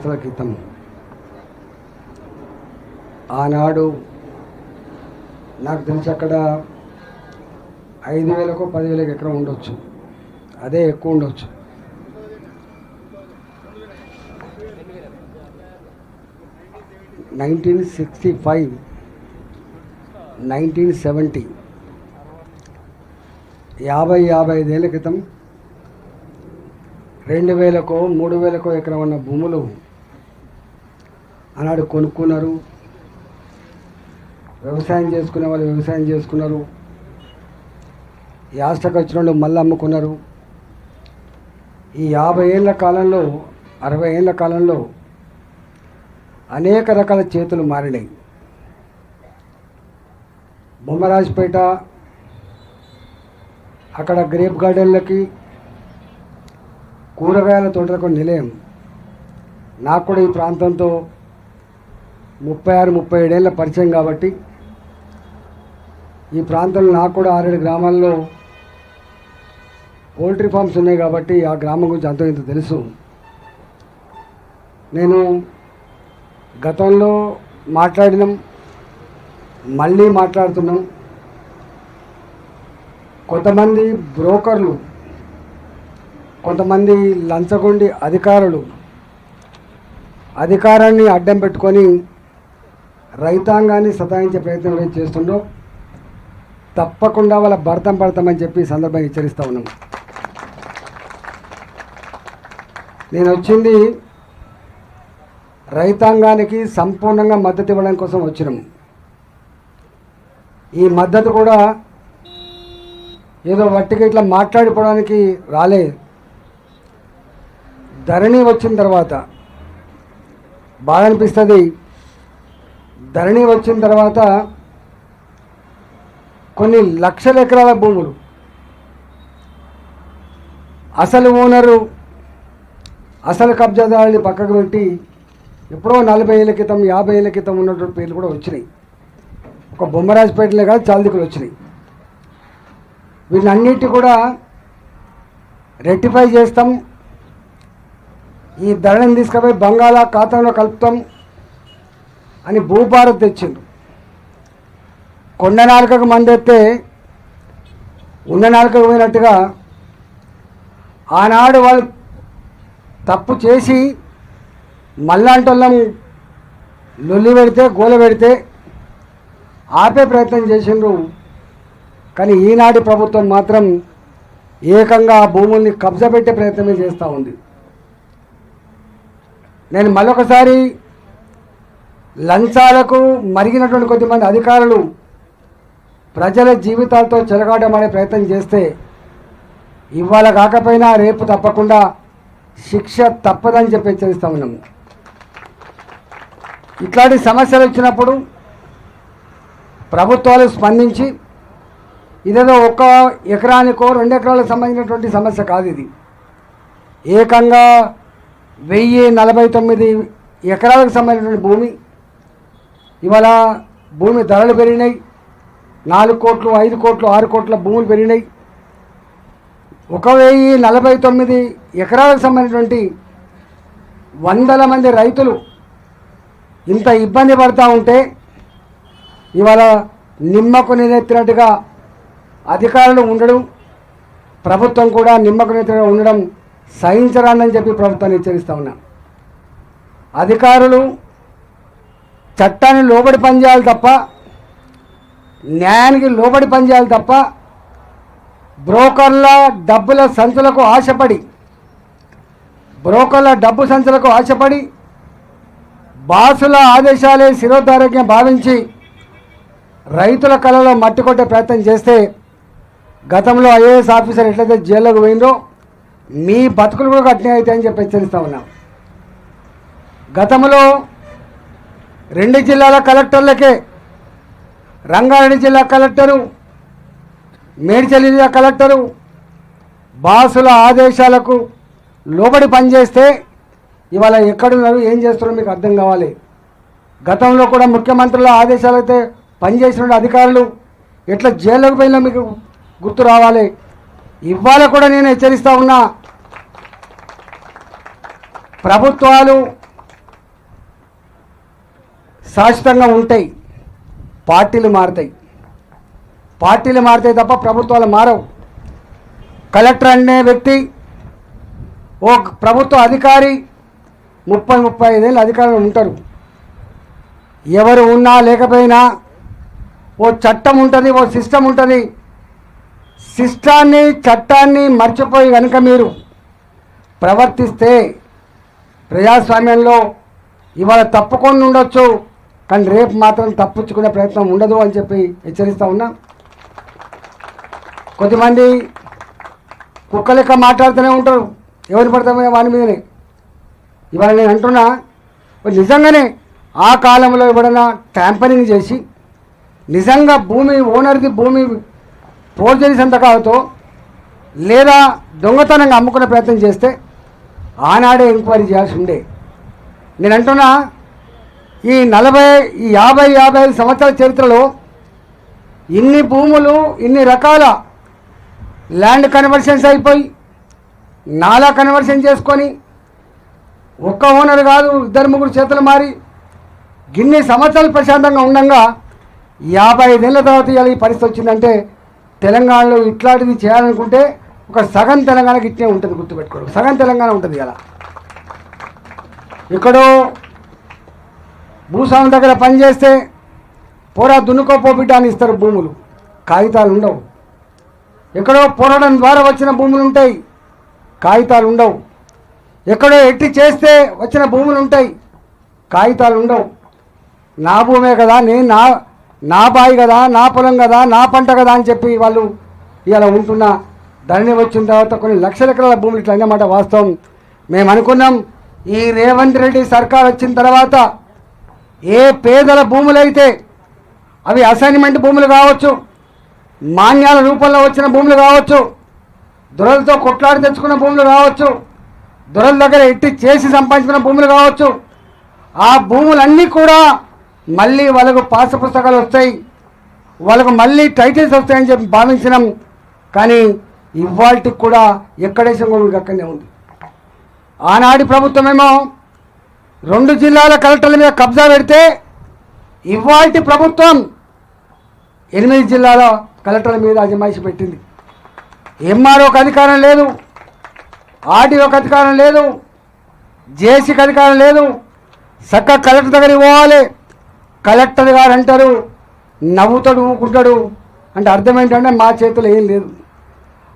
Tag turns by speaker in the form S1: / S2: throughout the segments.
S1: క్రితం ఆనాడు నాకు తెలిసి అక్కడ 5,000కో 10,000 ఎకరం ఉండొచ్చు, అదే ఎక్కువ ఉండొచ్చు. (1965, 1970) 55 ఏళ్ళ క్రితం 2,000కో 3,000కో ఎకరం ఉన్న భూములు ఆనాడు కొనుక్కున్నారు. వ్యవసాయం చేసుకునే వాళ్ళు వ్యవసాయం చేసుకున్నారు, యాస్టకు వచ్చిన వాళ్ళు మళ్ళీ అమ్ముకున్నారు. ఈ 50 ఏళ్ళ కాలంలో 60 ఏళ్ళ కాలంలో అనేక రకాల చేతులు మారినాయి. బొమ్మరాజపేట అక్కడ గ్రేప్ గార్డెన్లకి కూరగాయల తోటలకు నిలయం. నాకు కూడా ఈ ప్రాంతంతో 36-37 ఏళ్ళ పరిచయం కాబట్టి ఈ ప్రాంతంలో నాకు కూడా 6-7 గ్రామాల్లో పౌల్ట్రీ ఫార్మ్స్ ఉన్నాయి కాబట్టి ఆ గ్రామం గురించి అంత ఇంత తెలుసు. నేను గతంలో మాట్లాడినాం, మళ్ళీ మాట్లాడుతున్నాం. కొంతమంది బ్రోకర్లు, కొంతమంది లంచగొండి అధికారులు అధికారాన్ని అడ్డం పెట్టుకొని రైతాంగాన్ని సతాయించే ప్రయత్నం చేస్తుండో తప్పకుండా వాళ్ళ భర్తం పడతామని చెప్పి సందర్భంగా హెచ్చరిస్తూ ఉన్నాం. నేను వచ్చింది రైతాంగానికి సంపూర్ణంగా మద్దతు ఇవ్వడం కోసం వచ్చినాం. ఈ మద్దతు కూడా ఏదో వట్టిగా ఇట్లా మాట్లాడిపోవడానికి రాలే. ధరణి వచ్చిన తర్వాత బాగా అనిపిస్తుంది. ధరణి వచ్చిన తర్వాత కొన్ని లక్షల ఎకరాల భూములు అసలు ఓనరు అసలు కబ్జాదారుని పక్కకు పెట్టి ఎప్పుడో 40 ఏళ్ళ క్రితం 50 ఏళ్ళ క్రితం ఉన్నటువంటి పేర్లు కూడా వచ్చినాయి. ఒక బొమ్మరాజపేటలే కాదు, చాలా దిక్కులు వచ్చినాయి. వీళ్ళన్నిటి కూడా రెక్టిఫై చేస్తాం, ఈ ధరణిని తీసుకుపోయి బంగాళాఖాతంలో కలుపుతాం అని భూభారత్ తెచ్చిండు. కొండ నాలుకకు మందెత్తే ఉన్న నాలుకకు పోయినట్టుగా ఆనాడు వాళ్ళు తప్పు చేసి మళ్ళాంటోళ్ళం లొల్లి పెడితే గోల పెడితే ఆపే ప్రయత్నం చేసిండ్రు. కానీ ఈనాటి ప్రభుత్వం మాత్రం ఏకంగా ఆ భూముల్ని కబ్జా పెట్టే ప్రయత్నమే చేస్తూ ఉంది. నేను మరొకసారి లంచాలకు మరిగినటువంటి కొద్దిమంది అధికారులు ప్రజల జీవితాలతో చెలగాటమాడే ప్రయత్నం చేస్తే ఇవాళ కాకపోయినా రేపు తప్పకుండా శిక్ష తప్పదని చెప్పి హెచ్చరిస్తూ ఉన్నాము. ఇట్లాంటి సమస్యలు వచ్చినప్పుడు ప్రభుత్వాలు స్పందించి ఇదేదో 1 ఎకరానికో 2 ఎకరాలకు సంబంధించినటువంటి సమస్య కాదు. ఇది ఏకంగా 1049 ఎకరాలకు సంబంధించినటువంటి భూమి. ఇవాళ భూమి ధరలు పెరిగినాయి. 4 కోట్లు 5 కోట్లు 6 కోట్ల భూములు పెరిగినాయి. 1049 ఎకరాలకు సంబంధించినటువంటి వందల మంది రైతులు ఇంత ఇబ్బంది పడుతూ ఉంటే ఇవాళ నిమ్మకు నీరెత్తినట్టుగా అధికారులు ఉండడం, ప్రభుత్వం కూడా నిమ్మకు నీరెత్తినట్టుగా ఉండడం సహించరాదని చెప్పి ప్రభుత్వాన్ని హెచ్చరిస్తూ ఉన్నాం. అధికారులు చట్టాన్ని లోబడి పనిచేయాలి తప్ప, న్యాయానికి లోబడి పనిచేయాలి తప్ప బ్రోకర్ల డబ్బుల సంచులకు ఆశపడి బాసుల ఆదేశాలే శిరోధార్యంగా భావించి రైతుల కళలో మట్టి కొట్టే ప్రయత్నం చేస్తే గతంలో ఐఏఎస్ ఆఫీసర్ ఎట్లయితే జైల్లోకి పోయిందో మీ బతుకులు కూడా అట్నే అవుతాయని చెప్పి హెచ్చరిస్తూ ఉన్నాం. గతంలో 2 జిల్లాల కలెక్టర్లకే, రంగారెడ్డి జిల్లా కలెక్టరు, మేడ్చల్ జిల్లా కలెక్టరు బాసుల ఆదేశాలకు లోబడి పనిచేస్తే ఇవాళ ఎక్కడున్నారు, ఏం చేస్తున్నారో మీకు అర్థం కావాలి. గతంలో కూడా ముఖ్యమంత్రుల ఆదేశాలైతే పనిచేసిన అధికారులు ఎట్లా జైల్లోకి పోయినా మీకు గుర్తు రావాలి. ఇవాళ కూడా నేను హెచ్చరిస్తూ ఉన్నా, ప్రభుత్వాలు శాశ్వతంగా ఉంటాయి, పార్టీలు మారుతాయి. పార్టీలు మారుతాయి తప్ప ప్రభుత్వాలు మారవు. కలెక్టర్ అనే వ్యక్తి ఓ ప్రభుత్వ అధికారి 30-35 ఏళ్ళు అధికారంలో ఉంటారు. ఎవరు ఉన్నా లేకపోయినా ఓ చట్టం ఉంటుంది, ఓ సిస్టమ్ ఉంటుంది. సిస్టాన్ని చట్టాన్ని మర్చిపోయి కనుక మీరు ప్రవర్తిస్తే ప్రజాస్వామ్యంలో ఇవాళ తప్పుకొని ఉండొచ్చు, కానీ రేపు మాత్రం తప్పించుకునే ప్రయత్నం ఉండదు అని చెప్పి హెచ్చరిస్తూ ఉన్నా. కొద్దిమంది కుక్క లెక్క మాట్లాడుతూనే ఉంటారు, ఎవరిని పడతామో వాని మీదనే. ఇవాళ నేను అంటున్నా, నిజంగానే ఆ కాలంలో ఎవడన్నా ట్యాంపరింగ్ చేసి నిజంగా భూమి ఓనర్ది భూమి ఫోర్జరీ సంతకాలతో లేదా దొంగతనంగా అమ్ముకునే ప్రయత్నం చేస్తే ఆనాడే ఎంక్వైరీ చేయాల్సి ఉండే. నేను అంటున్నా, ఈ 50 సంవత్సరాల చరిత్రలో ఇన్ని భూములు, ఇన్ని రకాల ల్యాండ్ కన్వర్షన్స్ అయిపోయి నాలా కన్వర్షన్ చేసుకొని ఒక్క ఓనర్ కాదు 2-3 చేతులు మారి గిన్ని సంవత్సరాలు ప్రశాంతంగా ఉండగా 55 ఏళ్ళ తర్వాత ఇవాళ ఈ పరిస్థితి వచ్చిందంటే తెలంగాణలో ఇట్లాంటిది చేయాలనుకుంటే ఒక సగం తెలంగాణకి ఇట్టే ఉంటుంది. గుర్తుపెట్టుకోడు, సగం తెలంగాణ ఉంటుంది. ఇలా ఎక్కడో భూస్వామి దగ్గర పనిచేస్తే పోరా దున్నుకోపో బిడ్డ అని ఇస్తారు భూములు, కాగితాలు ఉండవు. ఎక్కడో పోరాటం ద్వారా వచ్చిన భూములు ఉంటాయి, కాగితాలు ఉండవు. ఎక్కడో ఎట్టి చేస్తే వచ్చిన భూములు ఉంటాయి, కాగితాలు ఉండవు. నా భూమే కదా, నేను నా బాయి కదా, నా పొలం కదా, నా పంట కదా అని చెప్పి వాళ్ళు ఇలా ఉంటున్న ధరణి వచ్చిన తర్వాత కొన్ని లక్షల ఎకరాల భూములు ఇట్లా అన్నమాట వాస్తవం. మేము అనుకున్నాం ఈ రేవంత్ రెడ్డి సర్కార్ వచ్చిన తర్వాత ఏ పేదల భూములైతే అవి అసైన్మెంట్ భూములు కావచ్చు, మాన్యాల రూపంలో వచ్చిన భూములు కావచ్చు, దొరలతో కొట్లాడి తెచ్చుకున్న భూములు కావచ్చు, దొరల దగ్గర ఎట్టి చేసి సంపాదించుకున్న భూములు కావచ్చు, ఆ భూములన్నీ కూడా మళ్ళీ వాళ్ళకు పాస్ పుస్తకాలు వస్తాయి, వాళ్ళకు మళ్ళీ టైటిల్స్ వస్తాయని చెప్పి భావించినాం. కానీ ఇవాళకి కూడా ఎక్కడేసిన భూములు అక్కడనే ఉంది. ఆనాటి ప్రభుత్వమేమో 2 జిల్లాల కలెక్టర్ల మీద కబ్జా పెడితే ఇవాల్టి ప్రభుత్వం 8 జిల్లాల కలెక్టర్ల మీద అజమాయిషి పెట్టింది. ఎంఆర్ఓకి అధికారం లేదు, ఆర్డీఓకి అధికారం లేదు, జేసీకి అధికారం లేదు. చక్కగా కలెక్టర్ దగ్గరికి పోవాలి. కలెక్టర్ గారు అంటారు నవ్వుతాడు, ఊకుంటాడు. అంటే అర్థం ఏంటంటే మా చేతిలో ఏం లేదు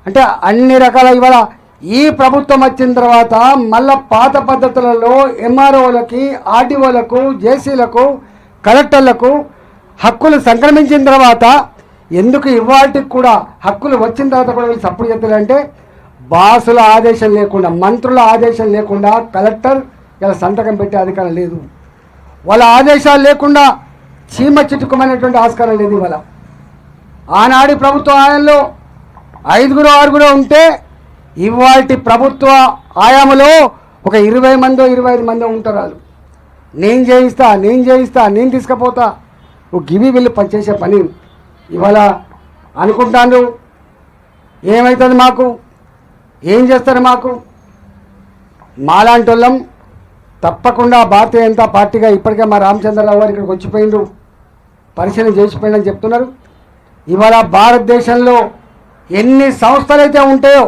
S1: అంటే అన్ని రకాల. ఇవాళ ఈ ప్రభుత్వం వచ్చిన తర్వాత మళ్ళా పాత పద్ధతులలో ఎంఆర్ఓలకి, ఆర్డీఓలకు, జేసీలకు, కలెక్టర్లకు హక్కులు సంక్రమించిన తర్వాత ఎందుకు ఇవాటికి కూడా హక్కులు వచ్చిన తర్వాత కూడా వీళ్ళు సపోర్ట్ చేస్తారంటే బాసుల ఆదేశం లేకుండా, మంత్రుల ఆదేశం లేకుండా కలెక్టర్ ఇలా సంతకం పెట్టే అధికారం లేదు. వాళ్ళ ఆదేశాలు లేకుండా చీమ చిట్టుకోమనేటువంటి ఆస్కారం లేదు. ఇవాళ ఆనాడి ప్రభుత్వ ఆయంలో 5-6 ఉంటే ఇవాల్టి ప్రభుత్వ ఆయామలో ఒక 20 మందో 25 మందో ఉంటారు. వాళ్ళు నేను చేయిస్తా, నేను తీసుకుపోతా, గివి వీళ్ళు పనిచేసే పని. ఇవాళ అనుకుంటాను ఏమవుతుంది, మాకు ఏం చేస్తారు, మాకు మాలాంటి వాళ్ళం తప్పకుండా భారతీయ జనతా పార్టీగా ఇప్పటికే మా రామచంద్రరావు గారు ఇక్కడికి వచ్చిపోయిండ్రు, పరిశీలన చేసిపోయిందని చెప్తున్నారు. ఇవాళ భారతదేశంలో ఎన్ని సంస్థలు అయితే ఉంటాయో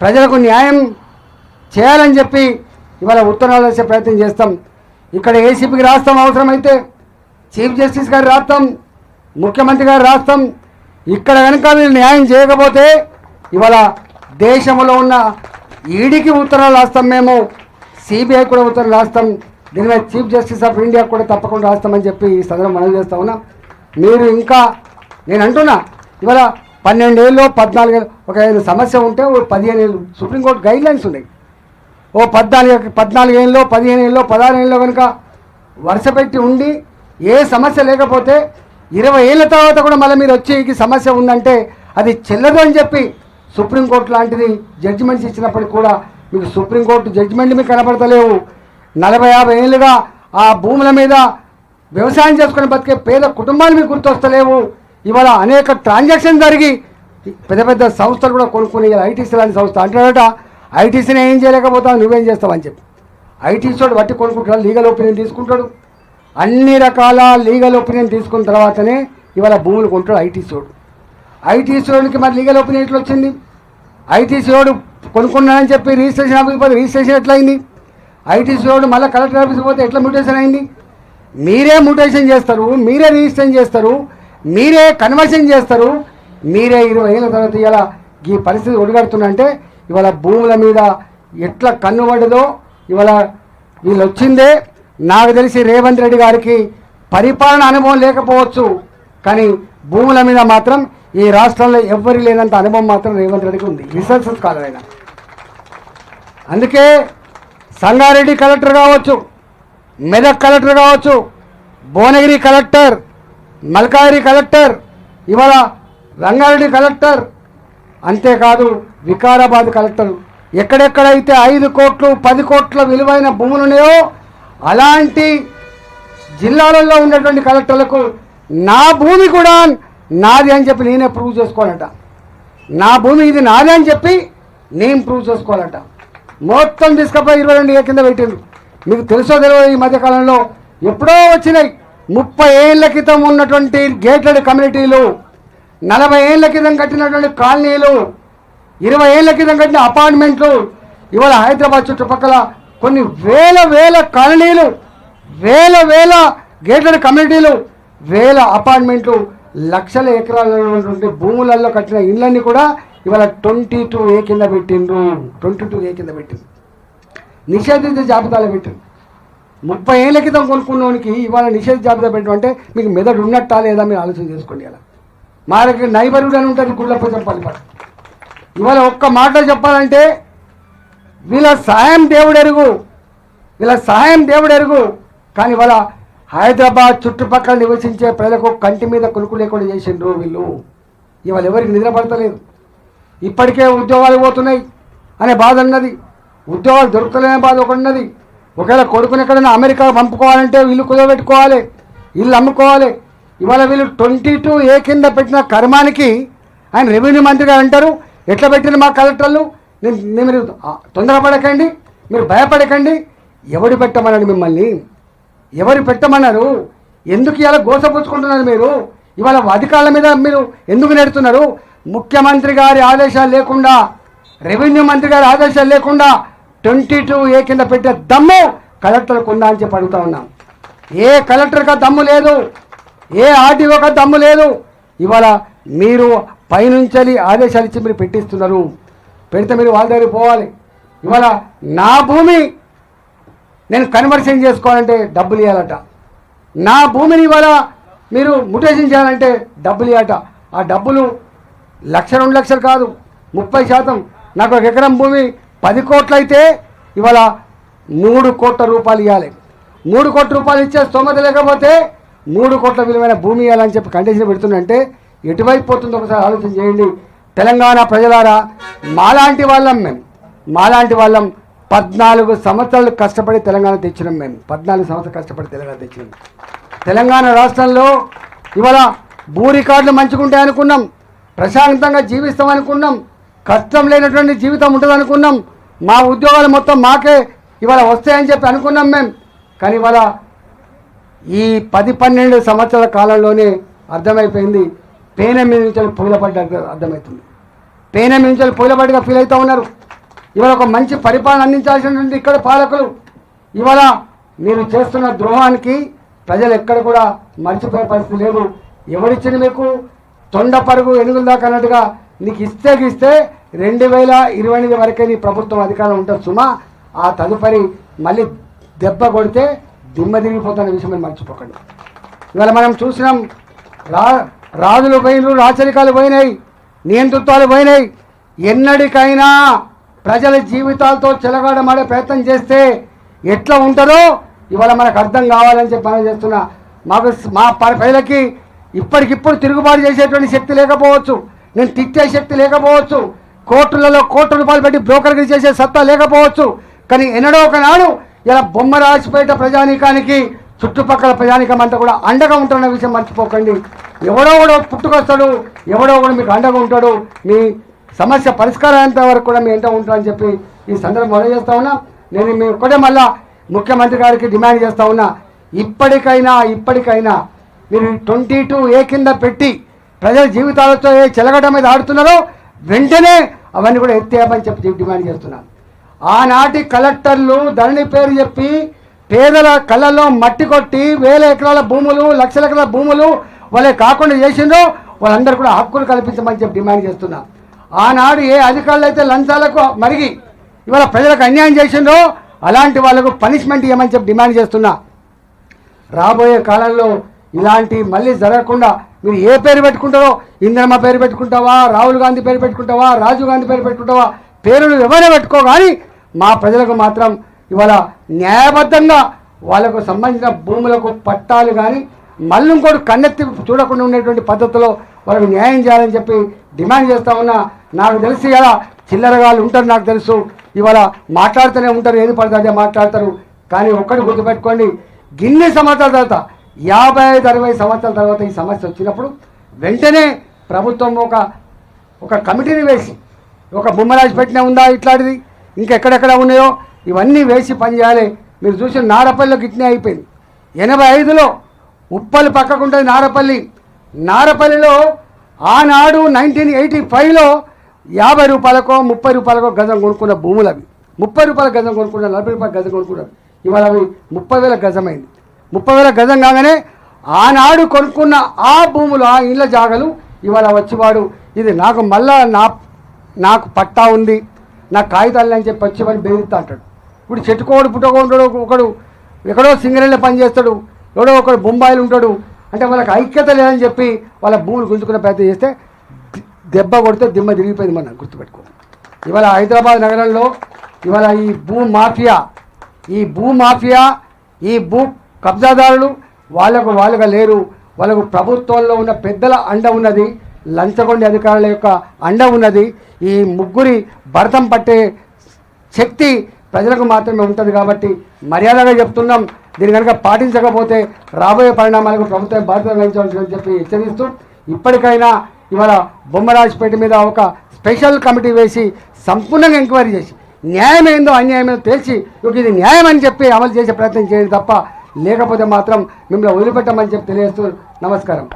S1: ప్రజలకు న్యాయం చేయాలని చెప్పి ఇవాళ ఉత్తర్వులు వేసే ప్రయత్నం చేస్తాం. ఇక్కడ ఏసీపీకి రాస్తాం, అవసరమైతే చీఫ్ జస్టిస్ గారు రాస్తాం, ముఖ్యమంత్రి గారు రాస్తాం. ఇక్కడ కనుక వీళ్ళు న్యాయం చేయకపోతే ఇవాళ దేశంలో ఉన్న ఈడీకి ఉత్తర్వులు రాస్తాం, మేము సిబిఐ కూడా ఉత్తర్వులు రాస్తాం, దీని మీద చీఫ్ జస్టిస్ ఆఫ్ ఇండియా కూడా తప్పకుండా రాస్తామని చెప్పి ఈ సందర్భం మనం చేస్తూ ఉన్నాం. మీరు ఇంకా నేను అంటున్నా ఇవాళ 12 ఏళ్ళు 14 ఏళ్ళు ఒక సమస్య ఉంటే 15 ఏళ్ళు సుప్రీంకోర్టు గైడ్లైన్స్ ఉన్నాయి. ఓ 14 ఏళ్ళు 15 ఏళ్ళు 16 ఏళ్ళు కనుక వరుస పెట్టి ఉండి ఏ సమస్య లేకపోతే 20 ఏళ్ళ తర్వాత కూడా మళ్ళీ మీరు వచ్చి ఈ సమస్య ఉందంటే అది చెల్లదు అని చెప్పి సుప్రీంకోర్టు లాంటిది జడ్జిమెంట్స్ ఇచ్చినప్పటికి కూడా మీకు సుప్రీంకోర్టు జడ్జిమెంట్ మీకు కనపడతలేవు. 40-50 ఏళ్ళుగా ఆ భూముల మీద వ్యవసాయం చేసుకుని బతికే పేద కుటుంబాలు మీకు గుర్తొస్తలేవు. ఇవాళ అనేక ట్రాన్సాక్షన్ జరిగి పెద్ద పెద్ద సంస్థలు కూడా కొనుక్కుని ఐటీసీ లాంటి సంస్థ అంటాడట, ఐటీసీని ఏం చేయలేకపోతావు, నువ్వేం చేస్తావు అని చెప్పి ఐటీసీ వాడు బట్టి కొనుక్కుంటాడు, లీగల్ ఒపీనియన్ తీసుకుంటాడు, అన్ని రకాల లీగల్ ఒపీనియన్ తీసుకున్న తర్వాతనే ఇవాళ భూములు కొంటాడు ఐటీసీఓడు. ఐటీసీఓడికి మరి లీగల్ ఒపీనియన్ ఎట్లా వచ్చింది? ఐటీసీఓడు కొనుక్కున్నానని చెప్పి రిజిస్ట్రేషన్ ఆఫీస్కి పోతే రిజిస్ట్రేషన్ ఎట్లా అయింది? ఐటీసీఓడు మళ్ళీ కలెక్టర్ ఆఫీస్కి పోతే ఎట్లా మ్యూటేషన్ అయింది? మీరే మ్యూటేషన్ చేస్తారు, మీరే రిజిస్ట్రేషన్ చేస్తారు, మీరే కన్వర్షన్ చేస్తారు, మీరే 20 ఏళ్ళ తర్వాత ఇవాళ ఈ పరిస్థితి ఒడిగడుతుందంటే ఇవాళ భూముల మీద ఎట్లా కన్నుబడదో ఇవాళ వీళ్ళు వచ్చిందే. నాకు తెలిసి రేవంత్ రెడ్డి గారికి పరిపాలన అనుభవం లేకపోవచ్చు, కానీ భూముల మీద మాత్రం ఈ రాష్ట్రంలో ఎవ్వరి లేనంత అనుభవం మాత్రం రేవంత్ రెడ్డికి ఉంది. రీసెర్చ్ స్కాలర్ అయినా. అందుకే సంగారెడ్డి కలెక్టర్ కావచ్చు, మెదక్ కలెక్టర్ కావచ్చు, భువనగిరి కలెక్టర్, మల్కాజిగిరి కలెక్టర్, ఇవాళ రంగారెడ్డి కలెక్టర్, అంతేకాదు వికారాబాద్ కలెక్టర్, ఎక్కడెక్కడైతే 5 కోట్లు 10 కోట్ల విలువైన భూములు ఉన్నాయో అలాంటి జిల్లాలలో ఉన్నటువంటి కలెక్టర్లకు నా భూమి కూడా నాది అని చెప్పి నేనే ప్రూవ్ చేసుకోవాలట. నా భూమి ఇది నాది అని చెప్పి నేను ప్రూవ్ చేసుకోవాలట. మొత్తం తీసుకపోయి 22 కింద పెట్టిండ్రు. మీకు తెలుసో తెలియదు, ఈ మధ్యకాలంలో ఎప్పుడో వచ్చినాయి 30 ఏళ్ల క్రితం ఉన్నటువంటి గేటెడ్ కమ్యూనిటీలు, 40 ఏళ్ల క్రితం కట్టినటువంటి కాలనీలు, 20 ఏళ్ల క్రితం కట్టిన అపార్ట్మెంట్లు, ఇవాళ హైదరాబాద్ చుట్టుపక్కల కొన్ని వేల కాలనీలు, వేల గేటెడ్ కమ్యూనిటీలు, వేల అపార్ట్మెంట్లు, లక్షల ఎకరాలలో ఉన్నటువంటి భూములలో కట్టిన ఇళ్ళన్నీ కూడా ఇవాళ 22A కింద పెట్టిండ్రు. 22A కింద పెట్టిండ్రు, నిషేధిత జాబితాలో పెట్టిండ్రు. 30 ఏళ్ల క్రితం కొనుక్కున్నోనికి ఇవాళ నిషేధ జాబితా పెట్టడం అంటే మీకు మెదడు ఉన్నట్టా లేదా మీరు ఆలోచన చేసుకోండి. అలా మా దగ్గర నైబర్హుడ్ అని ఉంటుంది గుళ్ళపల్లి. ఇవాళ ఒక్క మాట చెప్పాలంటే వీళ్ళ సహాయం దేవుడు ఎరుగు, కానీ ఇవాళ హైదరాబాద్ చుట్టుపక్కల నివసించే ప్రజలకు కంటి మీద కొనుక్కు లేకుండా చేసిండ్రు వీళ్ళు. ఇవాళ ఎవరికి నిద్ర పడతలేదు. ఇప్పటికే ఉద్యోగాలు పోతున్నాయి అనే బాధ ఉన్నది, ఉద్యోగాలు దొరుకుతలేనే బాధ ఒకటి ఉన్నది. ఒకవేళ కొడుకుని ఎక్కడైనా అమెరికా పంపుకోవాలంటే వీళ్ళు కుదరబెట్టుకోవాలి, ఇల్లు అమ్ముకోవాలి. ఇవాళ వీళ్ళు 22A కింద పెట్టిన కర్మానికి ఆయన రెవెన్యూ మంత్రి గారు అంటారు, ఎట్లా పెట్టిన మా కలెక్టర్లు, మీరు తొందరపడకండి, మీరు భయపడకండి. ఎవరు పెట్టమన్నాడు మిమ్మల్ని? ఎవరు పెట్టమన్నారు? ఎందుకు ఇవాళ గోసపుచ్చుకుంటున్నారు మీరు? ఇవాళ అధికారుల మీద మీరు ఎందుకు నెడుతున్నారు? ముఖ్యమంత్రి గారి ఆదేశాలు లేకుండా, రెవెన్యూ మంత్రి గారి ఆదేశాలు లేకుండా 22A కింద పెట్టే దమ్ము కలెక్టర్కు ఉందా అని చెప్పి అడుగుతా ఉన్నాం. ఏ కలెక్టర్గా దమ్ము లేదు, ఏ ఆర్డీఓగా దమ్ము లేదు. ఇవాళ మీరు పైనుంచి ఆదేశాలు ఇచ్చి మీరు పెట్టిస్తున్నారు. పెడితే మీరు వాళ్ళ దగ్గర పోవాలి. ఇవాళ నా భూమి నేను కన్వర్షన్ చేసుకోవాలంటే డబ్బులు ఇవ్వాలట. నా భూమిని ఇవాళ మీరు మ్యూటేషన్ చేయాలంటే డబ్బులు ఇవ్వాలట. ఆ డబ్బులు 1,00,000 2 లక్షలు కాదు, 30%. నాకు 1 ఎకరం భూమి 10 కోట్లు అయితే ఇవాళ 3 కోట్ల రూపాయలు ఇవ్వాలి. 3 కోట్ల రూపాయలు ఇచ్చే స్తోమత లేకపోతే 3 కోట్ల విలువైన భూమి ఇవ్వాలని చెప్పి కండిషన్ పెడుతుందంటే ఎటువైపు పోతుందో ఒకసారి ఆలోచన చేయండి. తెలంగాణ ప్రజలారా, మాలాంటి వాళ్ళం 14 సంవత్సరాలు కష్టపడి తెలంగాణ తెచ్చినాం. మేము 14 సంవత్సరాలు కష్టపడి తెలంగాణ తెచ్చినాం. తెలంగాణ రాష్ట్రంలో ఇవాళ భూ రికార్డులు మంచుకుంటే అనుకున్నాం, ప్రశాంతంగా జీవిస్తాం అనుకున్నాం, కష్టం లేనటువంటి జీవితం ఉంటుంది అనుకున్నాం, మా ఉద్యోగాలు మొత్తం మాకే ఇవాళ వస్తాయని చెప్పి అనుకున్నాం మేము. కానీ ఇవాళ ఈ 10-12 సంవత్సరాల కాలంలోనే అర్థమైపోయింది, పేన మీద నుంచి పొగలపడ్డ అర్థమవుతుంది. పేన మీద నుంచి పొగలపడ్డగా ఫీల్ అవుతూ ఉన్నారు. ఇవాళ ఒక మంచి పరిపాలన అందించాల్సినటువంటి ఇక్కడ పాలకులు ఇవాళ మీరు చేస్తున్న ద్రోహానికి ప్రజలు ఎక్కడ కూడా మర్చిపోయే పరిస్థితి లేదు. ఎవరిచ్చింది మీకు తొండ పరుగు ఎనుగుల దాకా అన్నట్టుగా నీకు ఇస్తే 2028 వరకే నీ ప్రభుత్వం అధికారం ఉంటుంది సుమా. ఆ తదుపరి మళ్ళీ దెబ్బ కొడితే దిమ్మ తిరిగిపోతున్న విషయం మీరు మర్చిపోకండి. ఇవాళ మనం చూసినాం, రాజులు పోయినారు, రాచరికాలు పోయినాయి, నియంతృత్వాలు పోయినాయి. ఎన్నటికైనా ప్రజల జీవితాలతో చెలగాడమాడే ప్రయత్నం చేస్తే ఎట్లా ఉంటుందో ఇవాళ మనకు అర్థం కావాలని చెప్పి మనం చేస్తున్నా. మా ప్రజలకి ఇప్పటికిప్పుడు తిరుగుబాటు చేసేటువంటి శక్తి లేకపోవచ్చు, నేను తిట్టే శక్తి లేకపోవచ్చు, కోర్టులలో కోట్ల రూపాయలు పెట్టి బ్రోకర్కి చేసే సత్తా లేకపోవచ్చు, కానీ ఎన్నడో ఒకనాడు ఇలా బొమ్మరాజుపేట ప్రజానీకానికి చుట్టుపక్కల ప్రజానీకం అంతా కూడా అండగా ఉంటున్న విషయం మర్చిపోకండి. ఎవడో కూడా పుట్టుకొస్తాడు, ఎవడో కూడా మీకు అండగా ఉంటాడు. మీ సమస్య పరిష్కారం అయ్యేంత వరకు కూడా మీ ఎంట ఉంటారని చెప్పి ఈ సందర్భం చేస్తా ఉన్నా. నేను మీ ఒక్కటే మళ్ళా ముఖ్యమంత్రి గారికి డిమాండ్ చేస్తా ఉన్నా, ఇప్పటికైనా మీరు 22A కింద పెట్టి ప్రజల జీవితాలతో ఏ చెలగట మీద ఆడుతున్నారో వెంటనే అవన్నీ కూడా ఎత్తేయమని చెప్పి డిమాండ్ చేస్తున్నాను. ఆనాటి కలెక్టర్లు ధరణి పేరు చెప్పి పేదల కళ్ళల్లో మట్టి కొట్టి 1000 ఎకరాల భూములు, లక్షల ఎకరాల భూములు వాళ్ళే కాకుండా చేసిండ్రో వాళ్ళందరూ కూడా హక్కులు కల్పించమని చెప్పి డిమాండ్ చేస్తున్నా. ఆనాడు ఏ అధికారులు అయితే లంచాలకు మరిగి ఇవాళ ప్రజలకు అన్యాయం చేసిండ్రో అలాంటి వాళ్ళకు పనిష్మెంట్ ఇవ్వమని చెప్పి డిమాండ్ చేస్తున్నా. రాబోయే కాలంలో ఇలాంటి మళ్ళీ జరగకుండా మీరు ఏ పేరు పెట్టుకుంటారో, ఇందిరమ్మ పేరు పెట్టుకుంటావా, రాహుల్ గాంధీ పేరు పెట్టుకుంటావా, రాజీవ్ గాంధీ పేరు పెట్టుకుంటావా, పేరును ఎవరైనా పెట్టుకో, కానీ మా ప్రజలకు మాత్రం ఇవాళ న్యాయబద్ధంగా వాళ్ళకు సంబంధించిన భూములకు పట్టాలు కానీ మళ్ళీ ఇంకోటి కన్నెత్తి చూడకుండా ఉండేటువంటి పద్ధతిలో వాళ్ళకు న్యాయం చేయాలని చెప్పి డిమాండ్ చేస్తా ఉన్నా. నాకు తెలిసి ఇలా చిల్లరగాళ్ళు ఉంటారు, నాకు తెలుసు, ఇవాళ మాట్లాడుతూనే ఉంటారు, ఏది పడితే అదే మాట్లాడతారు. కానీ ఒక్కటి గుర్తుపెట్టుకోండి, గిన్ని సంవత్సరాల తర్వాత 55-60 సంవత్సరాల తర్వాత ఈ సమస్య వచ్చినప్పుడు వెంటనే ప్రభుత్వం ఒక కమిటీని వేసి ఒక బొమ్మరాజు పెట్టిన ఉందా ఇట్లాంటిది ఇంకెక్కడెక్కడ ఉన్నాయో ఇవన్నీ వేసి పనిచేయాలి. మీరు చూసిన నారపల్లిలో గిట్నే అయిపోయింది. 85లో ఉప్పల్ పక్కకుంటుంది నారపల్లిలో ఆనాడు 1985లో 50 రూపాయలకో 30 రూపాయలకో గజం కొనుక్కున్న భూములు అవి. 30 రూపాయల గజం కొనుక్కున్న, 40 రూపాయల గజం కొనుక్కున్నారు. ఇవాళ అవి 30,000 గజమైంది. 30,000 గజం కాగానే ఆనాడు కొనుక్కున్న ఆ భూములు, ఆ ఇళ్ళ జాగలు ఇవాళ వచ్చివాడు ఇది నాకు మళ్ళా నాకు పట్టా ఉంది, నాకు కాగితాలు అని చెప్పి వచ్చేవాడిని బెదిరిస్తా అంటాడు. ఇప్పుడు చెట్టుకోడు పుట్టుకోడు, ఒకడు ఎక్కడో సింగరేళ్ళ పని చేస్తాడు, ఎవడో ఒకడు బొంబాయిలు ఉంటాడు. అంటే వాళ్ళకి ఐక్యత లేదని చెప్పి వాళ్ళ భూములు గుంజుకునే ప్రయత్నం చేస్తే దెబ్బ కొడితే దిమ్మ తిరిగిపోయింది. మనం గుర్తుపెట్టుకో. ఇవాళ హైదరాబాద్ నగరంలో ఇవాళ ఈ భూ కబ్జాదారులు వాళ్ళుగా లేరు. వాళ్ళకు ప్రభుత్వంలో ఉన్న పెద్దల అండ ఉన్నది, లంచగొండి అధికారుల యొక్క అండ ఉన్నది. ఈ ముగ్గురి భరతం పట్టే శక్తి ప్రజలకు మాత్రమే ఉంటుంది. కాబట్టి మర్యాదగా చెప్తున్నాం, దీన్ని కనుక పాటించకపోతే రాబోయే పరిణామాలకు ప్రభుత్వం బాధ్యత వహించవలసిందని చెప్పి హెచ్చరిస్తూ, ఇప్పటికైనా ఇవాళ బొమ్మరాజుపేట మీద ఒక స్పెషల్ కమిటీ వేసి సంపూర్ణంగా ఎంక్వైరీ చేసి న్యాయం ఏందో అన్యాయమేందో తెలిసి ఇది న్యాయం అని చెప్పి అమలు చేసే ప్రయత్నం చేయండి తప్ప, లేకపోతే మాత్రం మిమ్మల్ని వదిలిపెట్టమని చెప్పి తెలియజేస్తూ నమస్కారం.